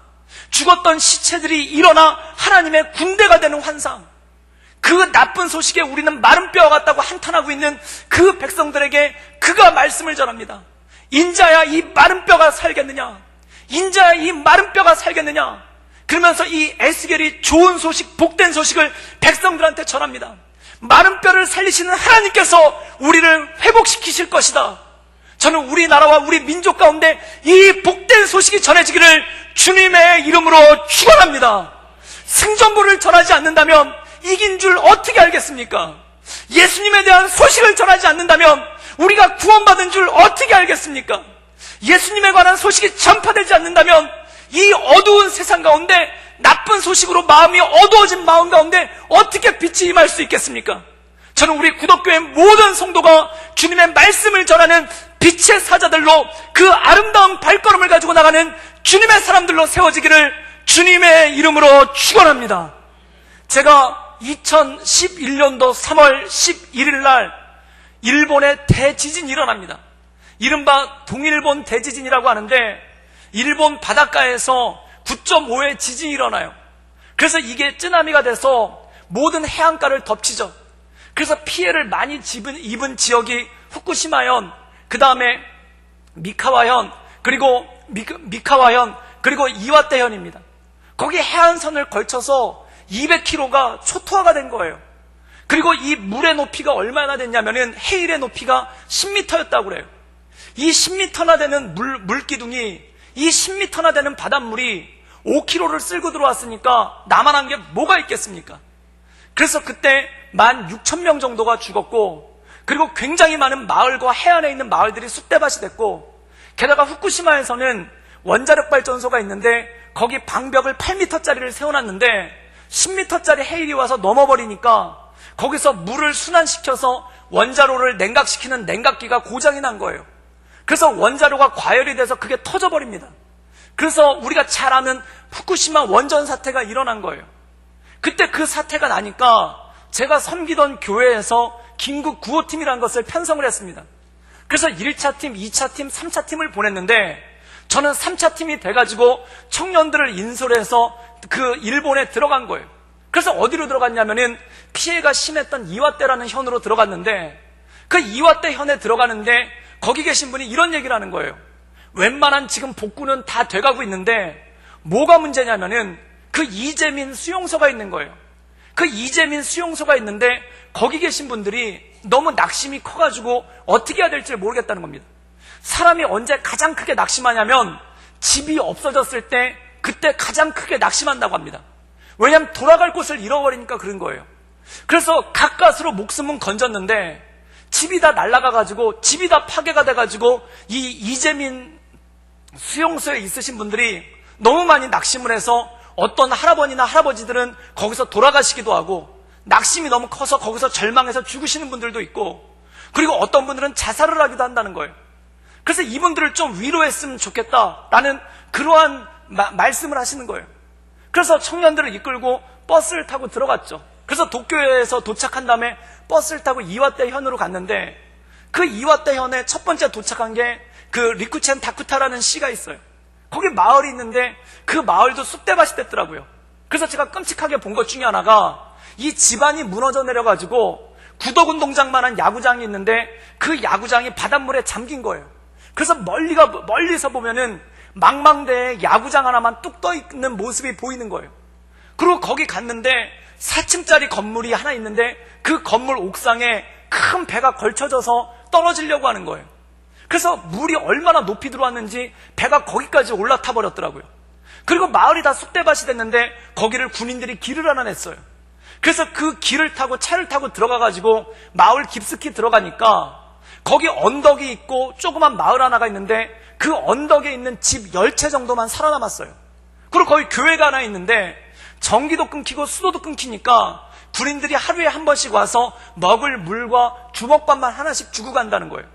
죽었던 시체들이 일어나 하나님의 군대가 되는 환상. 그 나쁜 소식에 우리는 마른 뼈와 같다고 한탄하고 있는 그 백성들에게 그가 말씀을 전합니다. 인자야, 이 마른 뼈가 살겠느냐? 인자야, 이 마른 뼈가 살겠느냐? 그러면서 이 에스겔이 좋은 소식, 복된 소식을 백성들한테 전합니다. 마른 뼈를 살리시는 하나님께서 우리를 회복시키실 것이다. 저는 우리나라와 우리 민족 가운데 이 복된 소식이 전해지기를 주님의 이름으로 축원합니다. 승전보를 전하지 않는다면 이긴 줄 어떻게 알겠습니까? 예수님에 대한 소식을 전하지 않는다면 우리가 구원받은 줄 어떻게 알겠습니까? 예수님에 관한 소식이 전파되지 않는다면 이 어두운 세상 가운데, 나쁜 소식으로 마음이 어두워진 마음 가운데 어떻게 빛이 임할 수 있겠습니까? 저는 우리 구덕교회 모든 성도가 주님의 말씀을 전하는 빛의 사자들로, 그 아름다운 발걸음을 가지고 나가는 주님의 사람들로 세워지기를 주님의 이름으로 축원합니다. 제가 2011년도 3월 11일 날 일본에 대지진이 일어납니다. 이른바 동일본 대지진이라고 하는데, 일본 바닷가에서 9.5의 지진이 일어나요. 그래서 이게 쓰나미가 돼서 모든 해안가를 덮치죠. 그래서 피해를 많이 입은 지역이 후쿠시마현, 그 다음에 미카와현, 그리고 미카와현, 그리고 이와테현입니다. 거기 해안선을 걸쳐서 200km가 초토화가 된 거예요. 그리고 이 물의 높이가 얼마나 됐냐면은 해일의 높이가 10m였다고 그래요. 이 10m나 되는 물기둥이, 이 10m나 되는 바닷물이 5km를 쓸고 들어왔으니까 남아난 게 뭐가 있겠습니까? 그래서 그때 16,000명 정도가 죽었고, 그리고 굉장히 많은 마을과 해안에 있는 마을들이 쑥대밭이 됐고, 게다가 후쿠시마에서는 원자력 발전소가 있는데 거기 방벽을 8m짜리를 세워놨는데 10m짜리 해일이 와서 넘어버리니까 거기서 물을 순환시켜서 원자로를 냉각시키는 냉각기가 고장이 난 거예요. 그래서 원자로가 과열이 돼서 그게 터져버립니다. 그래서 우리가 잘 아는 후쿠시마 원전 사태가 일어난 거예요. 그때 그 사태가 나니까 제가 섬기던 교회에서 긴급 구호팀이라는 것을 편성을 했습니다. 그래서 1차 팀, 2차 팀, 3차 팀을 보냈는데, 저는 3차 팀이 돼가지고 청년들을 인솔해서 그 일본에 들어간 거예요. 그래서 어디로 들어갔냐면은 피해가 심했던 이와떼라는 현으로 들어갔는데, 그 이와떼 현에 들어가는데 거기 계신 분이 이런 얘기를 하는 거예요. 웬만한 지금 복구는 다 돼가고 있는데 뭐가 문제냐면은 그 이재민 수용소가 있는 거예요. 그 이재민 수용소가 있는데 거기 계신 분들이 너무 낙심이 커가지고 어떻게 해야 될지 모르겠다는 겁니다. 사람이 언제 가장 크게 낙심하냐면 집이 없어졌을 때, 그때 가장 크게 낙심한다고 합니다. 왜냐하면 돌아갈 곳을 잃어버리니까 그런 거예요. 그래서 가까스로 목숨은 건졌는데 집이 다 날아가가지고, 집이 다 파괴가 돼가지고 이 이재민 수용소에 있으신 분들이 너무 많이 낙심을 해서 어떤 할아버지나 할아버지들은 거기서 돌아가시기도 하고, 낙심이 너무 커서 거기서 절망해서 죽으시는 분들도 있고, 그리고 어떤 분들은 자살을 하기도 한다는 거예요. 그래서 이분들을 좀 위로했으면 좋겠다라는 그러한 말씀을 하시는 거예요. 그래서 청년들을 이끌고 버스를 타고 들어갔죠. 그래서 도쿄에서 도착한 다음에 버스를 타고 이와떼현으로 갔는데, 그 이와떼현에 첫 번째 도착한 게 그 리쿠첸 다쿠타라는 시가 있어요. 거기 마을이 있는데 그 마을도 쑥대밭이 됐더라고요. 그래서 제가 끔찍하게 본 것 중에 하나가, 이 집안이 무너져 내려가지고 구덕운동장만한 야구장이 있는데 그 야구장이 바닷물에 잠긴 거예요. 그래서 멀리서 보면은 망망대해 야구장 하나만 뚝 떠 있는 모습이 보이는 거예요. 그리고 거기 갔는데 4층짜리 건물이 하나 있는데 그 건물 옥상에 큰 배가 걸쳐져서 떨어지려고 하는 거예요. 그래서 물이 얼마나 높이 들어왔는지 배가 거기까지 올라타 버렸더라고요. 그리고 마을이 다 쑥대밭이 됐는데 거기를 군인들이 길을 하나 냈어요. 그래서 그 길을 타고 차를 타고 들어가가지고 마을 깊숙이 들어가니까 거기 언덕이 있고 조그만 마을 하나가 있는데 그 언덕에 있는 집 10채 정도만 살아남았어요. 그리고 거기 교회가 하나 있는데 전기도 끊기고 수도도 끊기니까 군인들이 하루에 한 번씩 와서 먹을 물과 주먹밥만 하나씩 주고 간다는 거예요.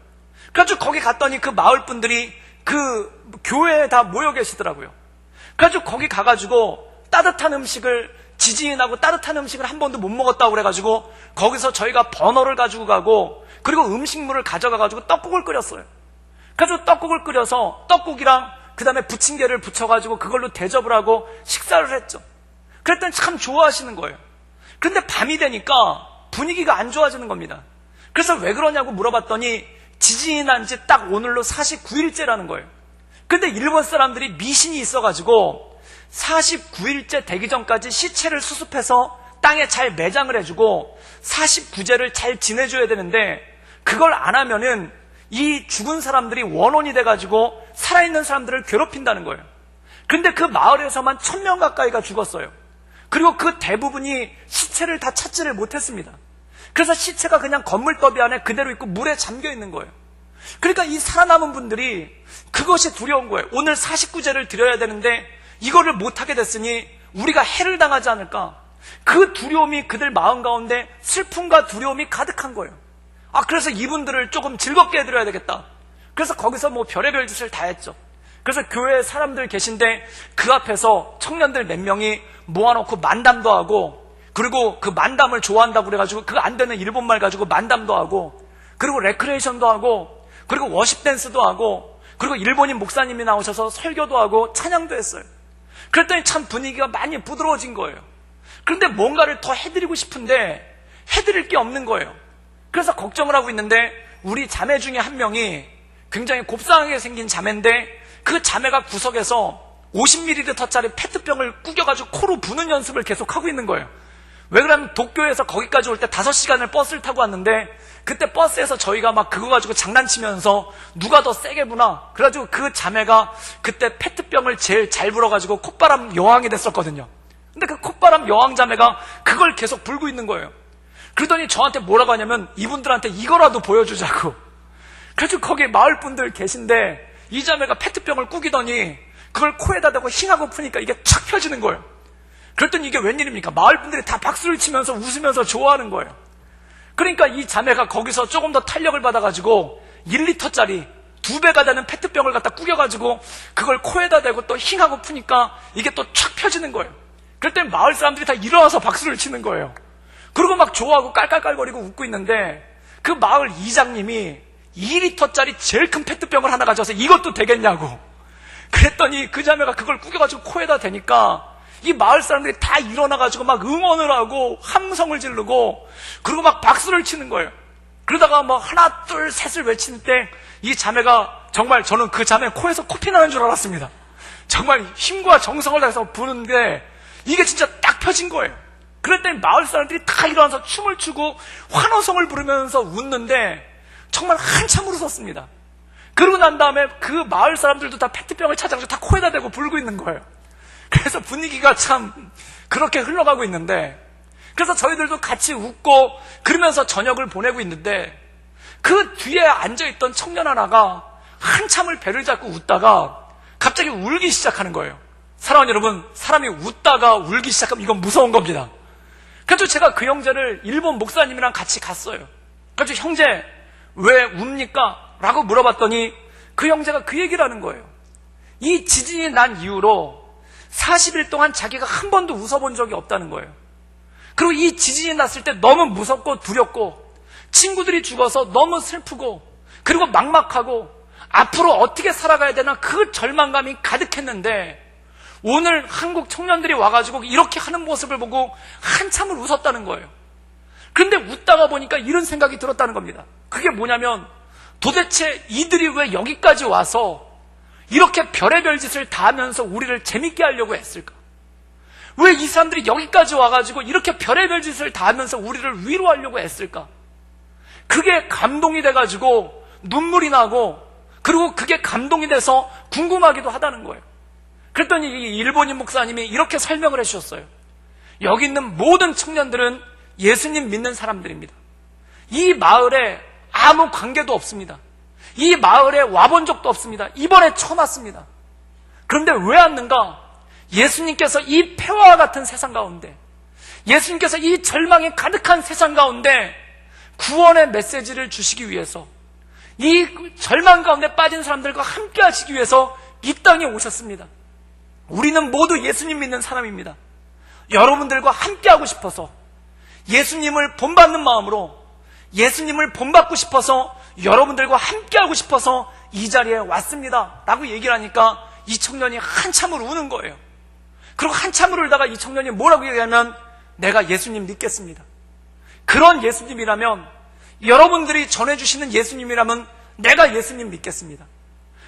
그래가지고 거기 갔더니 그 마을 분들이 그 교회에 다 모여 계시더라고요. 그래가지고 거기 가가지고 따뜻한 음식을, 지진이 나고 따뜻한 음식을 한 번도 못 먹었다고 그래가지고 거기서 저희가 버너를 가지고 가고, 그리고 음식물을 가져가가지고 떡국을 끓였어요. 그래서 떡국을 끓여서 떡국이랑 그 다음에 부침개를 부쳐가지고 그걸로 대접을 하고 식사를 했죠. 그랬더니 참 좋아하시는 거예요. 그런데 밤이 되니까 분위기가 안 좋아지는 겁니다. 그래서 왜 그러냐고 물어봤더니 지진이 난 지 딱 오늘로 49일째라는 거예요. 근데 일본 사람들이 미신이 있어가지고 49일째 되기 전까지 시체를 수습해서 땅에 잘 매장을 해주고 49제를 잘 지내줘야 되는데, 그걸 안 하면은 이 죽은 사람들이 원혼이 돼가지고 살아있는 사람들을 괴롭힌다는 거예요. 근데 그 마을에서만 1000명 가까이가 죽었어요. 그리고 그 대부분이 시체를 다 찾지를 못했습니다. 그래서 시체가 그냥 건물더비 안에 그대로 있고 물에 잠겨 있는 거예요. 그러니까 이 살아남은 분들이 그것이 두려운 거예요. 오늘 49제를 드려야 되는데 이거를 못하게 됐으니 우리가 해를 당하지 않을까. 그 두려움이 그들 마음 가운데 슬픔과 두려움이 가득한 거예요. 그래서 이분들을 조금 즐겁게 해드려야 되겠다. 그래서 거기서 뭐 별의별 짓을 다 했죠. 그래서 교회에 사람들 계신데 그 앞에서 청년들 몇 명이 모아놓고 만담도 하고, 그리고 그 만담을 좋아한다고 그래가지고 그 안 되는 일본말 가지고 만담도 하고, 그리고 레크레이션도 하고, 그리고 워십 댄스도 하고, 그리고 일본인 목사님이 나오셔서 설교도 하고 찬양도 했어요. 그랬더니 참 분위기가 많이 부드러워진 거예요. 그런데 뭔가를 더 해드리고 싶은데 해드릴 게 없는 거예요. 그래서 걱정을 하고 있는데 우리 자매 중에 한 명이 굉장히 곱상하게 생긴 자매인데, 그 자매가 구석에서 50ml짜리 페트병을 꾸겨가지고 코로 부는 연습을 계속 하고 있는 거예요. 왜 그러냐면 도쿄에서 거기까지 올 때 5시간을 버스를 타고 왔는데, 그때 버스에서 저희가 막 그거 가지고 장난치면서 누가 더 세게 부나, 그래가지고 그 자매가 그때 페트병을 제일 잘 불어가지고 콧바람 여왕이 됐었거든요. 근데 그 콧바람 여왕 자매가 그걸 계속 불고 있는 거예요. 그러더니 저한테 뭐라고 하냐면 이분들한테 이거라도 보여주자고. 그래서 거기 마을 분들 계신데 이 자매가 페트병을 꾸기더니 그걸 코에다 대고 힝하고 푸니까 이게 착 펴지는 거예요. 그랬더니 이게 웬일입니까? 마을 분들이 다 박수를 치면서 웃으면서 좋아하는 거예요. 그러니까 이 자매가 거기서 조금 더 탄력을 받아가지고 1리터짜리 2배가 되는 페트병을 갖다 꾸겨가지고 그걸 코에다 대고 또 힝하고 푸니까 이게 또 착 펴지는 거예요. 그랬더니 마을 사람들이 다 일어나서 박수를 치는 거예요. 그리고 막 좋아하고 깔깔깔거리고 웃고 있는데, 그 마을 이장님이 2리터짜리 제일 큰 페트병을 하나 가져와서 이것도 되겠냐고. 그랬더니 그 자매가 그걸 꾸겨가지고 코에다 대니까 이 마을 사람들이 다 일어나가지고 막 응원을 하고 함성을 지르고, 그리고 막 박수를 치는 거예요. 그러다가 뭐 하나 둘 셋을 외치는 때 이 자매가, 정말 저는 그 자매 코에서 코피 나는 줄 알았습니다. 정말 힘과 정성을 다해서 부는데 이게 진짜 딱 펴진 거예요. 그랬더니 마을 사람들이 다 일어나서 춤을 추고 환호성을 부르면서 웃는데 정말 한참 웃었습니다. 그러고 난 다음에 그 마을 사람들도 다 페트병을 찾아가지고 다 코에다 대고 불고 있는 거예요. 그래서 분위기가 참 그렇게 흘러가고 있는데, 그래서 저희들도 같이 웃고 그러면서 저녁을 보내고 있는데, 그 뒤에 앉아있던 청년 하나가 한참을 배를 잡고 웃다가 갑자기 울기 시작하는 거예요. 사랑하는 여러분, 사람이 웃다가 울기 시작하면 이건 무서운 겁니다. 그래서 제가 그 형제를 일본 목사님이랑 같이 갔어요. 그래서 형제 왜 웁니까? 라고 물어봤더니 그 형제가 그 얘기를 하는 거예요. 이 지진이 난 이후로 40일 동안 자기가 한 번도 웃어본 적이 없다는 거예요. 그리고 이 지진이 났을 때 너무 무섭고 두렵고 친구들이 죽어서 너무 슬프고 그리고 막막하고 앞으로 어떻게 살아가야 되나 그 절망감이 가득했는데 오늘 한국 청년들이 와가지고 이렇게 하는 모습을 보고 한참을 웃었다는 거예요. 그런데 웃다가 보니까 이런 생각이 들었다는 겁니다. 그게 뭐냐면 도대체 이들이 왜 여기까지 와서 이렇게 별의별 짓을 다 하면서 우리를 재밌게 하려고 했을까? 왜 이 사람들이 여기까지 와가지고 이렇게 별의별 짓을 다 하면서 우리를 위로하려고 했을까? 그게 감동이 돼가지고 눈물이 나고 그리고 그게 감동이 돼서 궁금하기도 하다는 거예요. 그랬더니 이 일본인 목사님이 이렇게 설명을 해주셨어요. 여기 있는 모든 청년들은 예수님 믿는 사람들입니다. 이 마을에 아무 관계도 없습니다. 이 마을에 와본 적도 없습니다. 이번에 처음 왔습니다. 그런데 왜 왔는가? 예수님께서 이 폐허와 같은 세상 가운데, 예수님께서 이 절망이 가득한 세상 가운데 구원의 메시지를 주시기 위해서, 이 절망 가운데 빠진 사람들과 함께 하시기 위해서 이 땅에 오셨습니다. 우리는 모두 예수님 믿는 사람입니다. 여러분들과 함께 하고 싶어서, 예수님을 본받는 마음으로, 예수님을 본받고 싶어서, 여러분들과 함께 하고 싶어서 이 자리에 왔습니다 라고 얘기를 하니까 이 청년이 한참을 우는 거예요. 그리고 한참을 울다가 이 청년이 뭐라고 얘기하면 내가 예수님 믿겠습니다. 그런 예수님이라면, 여러분들이 전해주시는 예수님이라면 내가 예수님 믿겠습니다.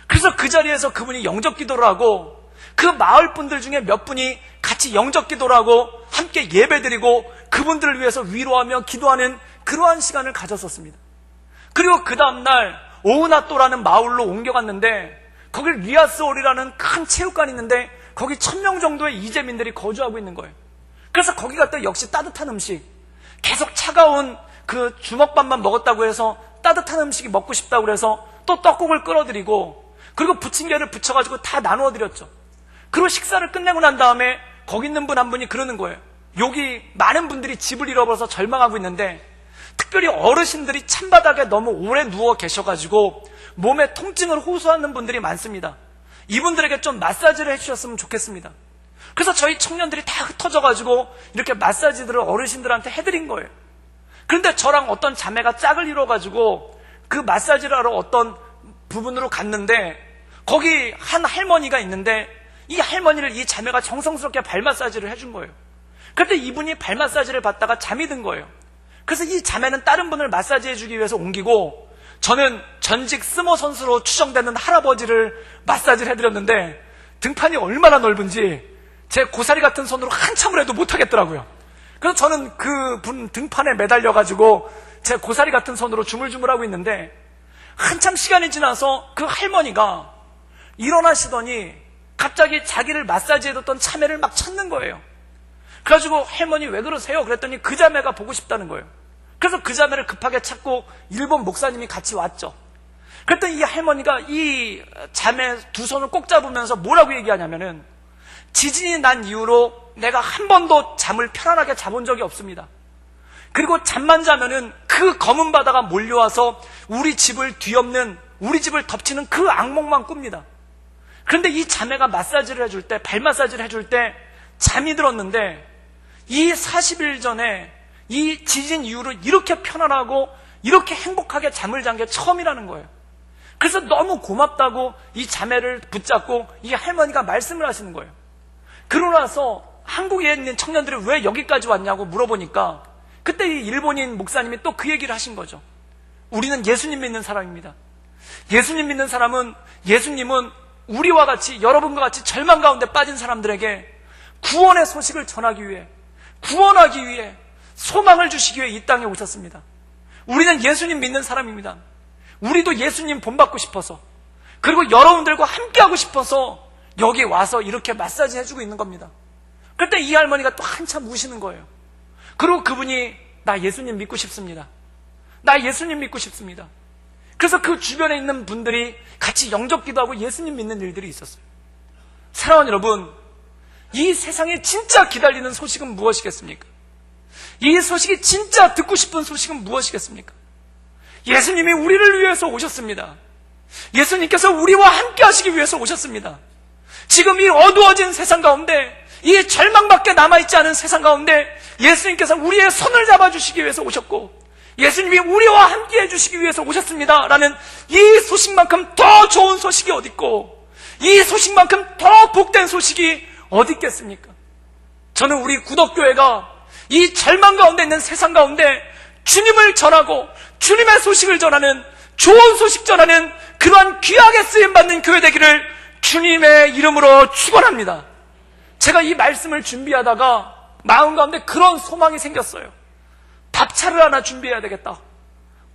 그래서 그 자리에서 그분이 영접 기도를 하고 그 마을 분들 중에 몇 분이 같이 영접 기도를 하고 함께 예배드리고 그분들을 위해서 위로하며 기도하는 그러한 시간을 가졌었습니다. 그리고 그 다음날 오우나또라는 마을로 옮겨갔는데 거기 리아스홀이라는 큰 체육관이 있는데 거기 1000명 정도의 이재민들이 거주하고 있는 거예요. 그래서 거기 갔다 역시 따뜻한 음식, 계속 차가운 그 주먹밥만 먹었다고 해서 따뜻한 음식이 먹고 싶다고 그래서 또 떡국을 끓여드리고 그리고 부침개를 부쳐가지고 다 나누어드렸죠. 그리고 식사를 끝내고 난 다음에 거기 있는 분 한 분이 그러는 거예요. 여기 많은 분들이 집을 잃어버려서 절망하고 있는데 특별히 어르신들이 찬바닥에 너무 오래 누워 계셔가지고 몸에 통증을 호소하는 분들이 많습니다. 이분들에게 좀 마사지를 해주셨으면 좋겠습니다. 그래서 저희 청년들이 다 흩어져가지고 이렇게 마사지들을 어르신들한테 해드린 거예요. 그런데 저랑 어떤 자매가 짝을 이뤄가지고 그 마사지를 하러 어떤 부분으로 갔는데 거기 한 할머니가 있는데 이 할머니를 이 자매가 정성스럽게 발 마사지를 해준 거예요. 그런데 이분이 발 마사지를 받다가 잠이 든 거예요. 그래서 이 자매는 다른 분을 마사지 해주기 위해서 옮기고 저는 전직 스모 선수로 추정되는 할아버지를 마사지를 해드렸는데 등판이 얼마나 넓은지 제 고사리 같은 손으로 한참을 해도 못하겠더라고요. 그래서 저는 그 분 등판에 매달려가지고 제 고사리 같은 손으로 주물주물하고 있는데 한참 시간이 지나서 그 할머니가 일어나시더니 갑자기 자기를 마사지해뒀던 자매를 막 찾는 거예요. 그래가지고 할머니 왜 그러세요? 그랬더니 그 자매가 보고 싶다는 거예요. 그래서 그 자매를 급하게 찾고 일본 목사님이 같이 왔죠. 그랬더니 이 할머니가 이 자매 두 손을 꼭 잡으면서 뭐라고 얘기하냐면은 지진이 난 이후로 내가 한 번도 잠을 편안하게 자본 적이 없습니다. 그리고 잠만 자면은 그 검은 바다가 몰려와서 우리 집을 뒤엎는, 우리 집을 덮치는 그 악몽만 꿉니다. 그런데 이 자매가 마사지를 해줄 때, 발 마사지를 해줄 때 잠이 들었는데 이 40일 전에 이 지진 이후로 이렇게 편안하고 이렇게 행복하게 잠을 잔 게 처음이라는 거예요. 그래서 너무 고맙다고 이 자매를 붙잡고 이 할머니가 말씀을 하시는 거예요. 그러고 나서 한국에 있는 청년들이 왜 여기까지 왔냐고 물어보니까 그때 이 일본인 목사님이 또 그 얘기를 하신 거죠. 우리는 예수님 믿는 사람입니다. 예수님 믿는 사람은, 예수님은 우리와 같이, 여러분과 같이 절망 가운데 빠진 사람들에게 구원의 소식을 전하기 위해, 구원하기 위해, 소망을 주시기 위해 이 땅에 오셨습니다. 우리는 예수님 믿는 사람입니다. 우리도 예수님 본받고 싶어서, 그리고 여러분들과 함께하고 싶어서 여기 와서 이렇게 마사지 해주고 있는 겁니다. 그때 이 할머니가 또 한참 우시는 거예요. 그리고 그분이 나 예수님 믿고 싶습니다. 나 예수님 믿고 싶습니다. 그래서 그 주변에 있는 분들이 같이 영접기도 하고 예수님 믿는 일들이 있었어요. 사랑하는 여러분, 이 세상에 진짜 기다리는 소식은 무엇이겠습니까? 이 소식이 진짜 듣고 싶은 소식은 무엇이겠습니까? 예수님이 우리를 위해서 오셨습니다. 예수님께서 우리와 함께 하시기 위해서 오셨습니다. 지금 이 어두워진 세상 가운데, 이 절망밖에 남아있지 않은 세상 가운데 예수님께서 우리의 손을 잡아주시기 위해서 오셨고, 예수님이 우리와 함께 해주시기 위해서 오셨습니다 라는 이 소식만큼 더 좋은 소식이 어디 있고, 이 소식만큼 더 복된 소식이 어디 있겠습니까? 저는 우리 구덕교회가 이 절망 가운데 있는 세상 가운데 주님을 전하고 주님의 소식을 전하는, 좋은 소식 전하는 그러한 귀하게 쓰임받는 교회 되기를 주님의 이름으로 축원합니다. 제가 이 말씀을 준비하다가 마음 가운데 그런 소망이 생겼어요. 밥차를 하나 준비해야 되겠다.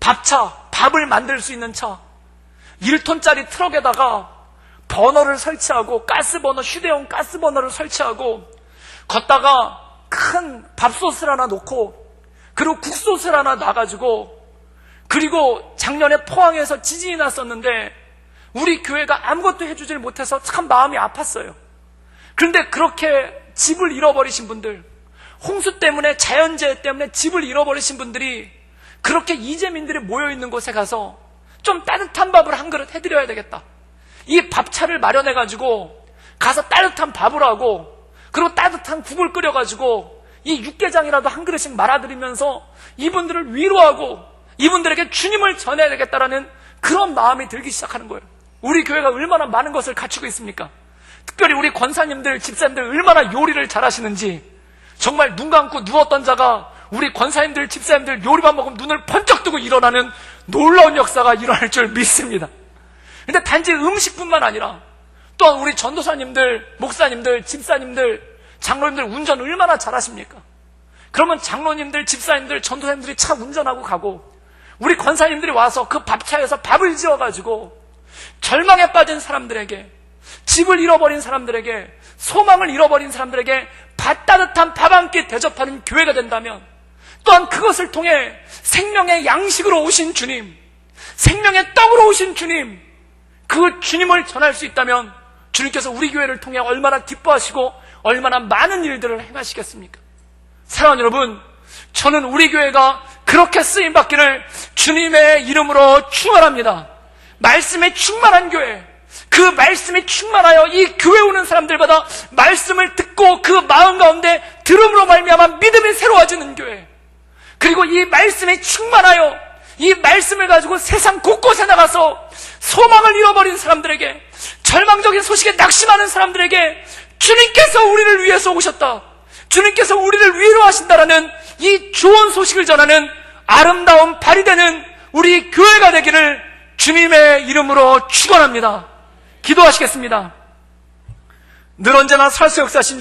밥차, 밥을 만들 수 있는 차. 1톤짜리 트럭에다가 버너를 설치하고, 가스버너, 휴대용 가스버너를 설치하고, 걷다가 큰 밥솥을 하나 놓고, 그리고 국솥을 하나 놔가지고, 그리고 작년에 포항에서 지진이 났었는데 우리 교회가 아무것도 해주질 못해서 참 마음이 아팠어요. 그런데 그렇게 집을 잃어버리신 분들, 홍수 때문에, 자연재해 때문에 집을 잃어버리신 분들이 그렇게 이재민들이 모여있는 곳에 가서 좀 따뜻한 밥을 한 그릇 해드려야 되겠다. 이 밥차를 마련해가지고 가서 따뜻한 밥을 하고, 그리고 따뜻한 국을 끓여가지고 이 육개장이라도 한 그릇씩 말아드리면서 이분들을 위로하고 이분들에게 주님을 전해야 되겠다라는 그런 마음이 들기 시작하는 거예요. 우리 교회가 얼마나 많은 것을 갖추고 있습니까? 특별히 우리 권사님들, 집사님들 얼마나 요리를 잘하시는지, 정말 눈 감고 누웠던 자가 우리 권사님들, 집사님들 요리만 먹으면 눈을 번쩍 뜨고 일어나는 놀라운 역사가 일어날 줄 믿습니다. 근데 단지 음식뿐만 아니라 또한 우리 전도사님들, 목사님들, 집사님들, 장로님들 운전 얼마나 잘하십니까? 그러면 장로님들, 집사님들, 전도사님들이 차 운전하고 가고, 우리 권사님들이 와서 그 밥차에서 밥을 지어가지고 절망에 빠진 사람들에게, 집을 잃어버린 사람들에게, 소망을 잃어버린 사람들에게 따뜻한 밥 한 끼 대접하는 교회가 된다면, 또한 그것을 통해 생명의 양식으로 오신 주님, 생명의 떡으로 오신 주님, 그 주님을 전할 수 있다면 주님께서 우리 교회를 통해 얼마나 기뻐하시고 얼마나 많은 일들을 행하시겠습니까? 사랑하는 여러분, 저는 우리 교회가 그렇게 쓰임받기를 주님의 이름으로 축원합니다. 말씀에 충만한 교회, 그 말씀에 충만하여 이 교회 오는 사람들마다 말씀을 듣고 그 마음 가운데 들음으로 말미암아 믿음이 새로워지는 교회, 그리고 이 말씀에 충만하여 이 말씀을 가지고 세상 곳곳에 나가서 소망을 잃어버린 사람들에게, 절망적인 소식에 낙심하는 사람들에게 주님께서 우리를 위해서 오셨다, 주님께서 우리를 위로하신다라는 이 좋은 소식을 전하는 아름다운 발이 되는 우리 교회가 되기를 주님의 이름으로 축원합니다. 기도하시겠습니다. 늘 언제나 살수 역사하신 주님,